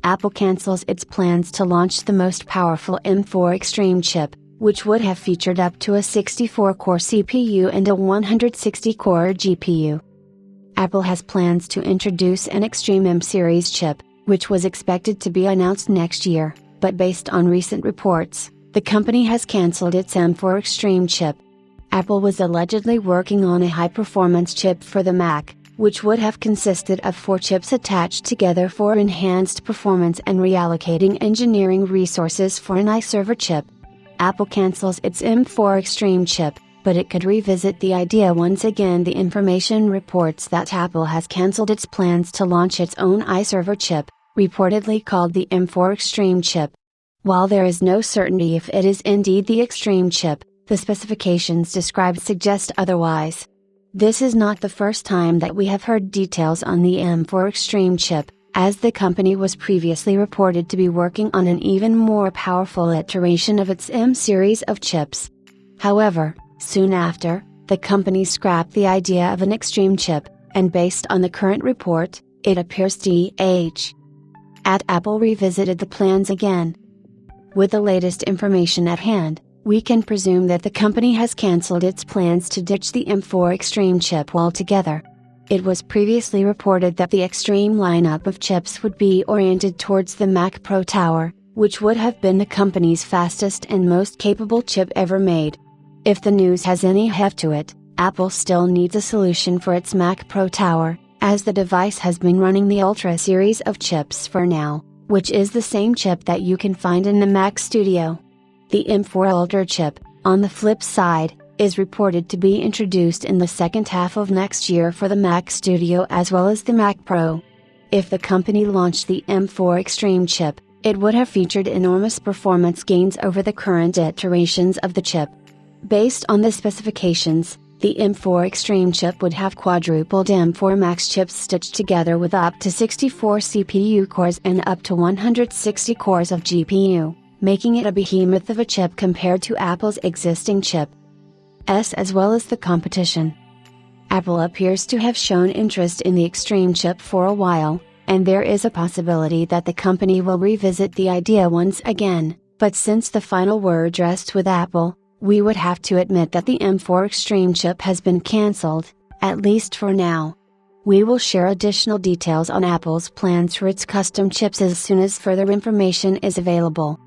Apple cancels its plans to launch the most powerful M4 Extreme chip, which would have featured up to a 64-core CPU and a 160-core GPU. Apple has plans to introduce an Extreme M series chip, which was expected to be announced next year, but based on recent reports, the company has cancelled its M4 Extreme chip. Apple was allegedly working on a high-performance chip for the Mac, which would have consisted of 4 chips attached together for enhanced performance and reallocating engineering resources for an iServer chip. Apple cancels its M4 Extreme chip, but it could revisit the idea once again. The information reports that Apple has cancelled its plans to launch its own iServer chip, reportedly called the M4 Extreme chip. While there is no certainty if it is indeed the Extreme chip, the specifications described suggest otherwise. This is not the first time that we have heard details on the M4 Extreme chip, as the company was previously reported to be working on an even more powerful iteration of its M series of chips. However, soon after, the company scrapped the idea of an Extreme chip, and based on the current report, it appears DH at Apple revisited the plans again. With the latest information at hand, we can presume that the company has cancelled its plans to ditch the M4 Extreme chip altogether. It was previously reported that the Extreme lineup of chips would be oriented towards the Mac Pro Tower, which would have been the company's fastest and most capable chip ever made. If the news has any heft to it, Apple still needs a solution for its Mac Pro Tower, as the device has been running the Ultra series of chips for now, which is the same chip that you can find in the Mac Studio. The M4 Ultra chip, on the flip side, is reported to be introduced in the second half of next year for the Mac Studio as well as the Mac Pro. If the company launched the M4 Extreme chip, it would have featured enormous performance gains over the current iterations of the chip. Based on the specifications, the M4 Extreme chip would have quadrupled M4 Max chips stitched together with up to 64 CPU cores and up to 160 cores of GPU, making it a behemoth of a chip compared to Apple's existing chip as well as the competition. Apple appears to have shown interest in the Extreme chip for a while, and there is a possibility that the company will revisit the idea once again, but since the final word rests with Apple, we would have to admit that the M4 Extreme chip has been cancelled, at least for now. We will share additional details on Apple's plans for its custom chips as soon as further information is available.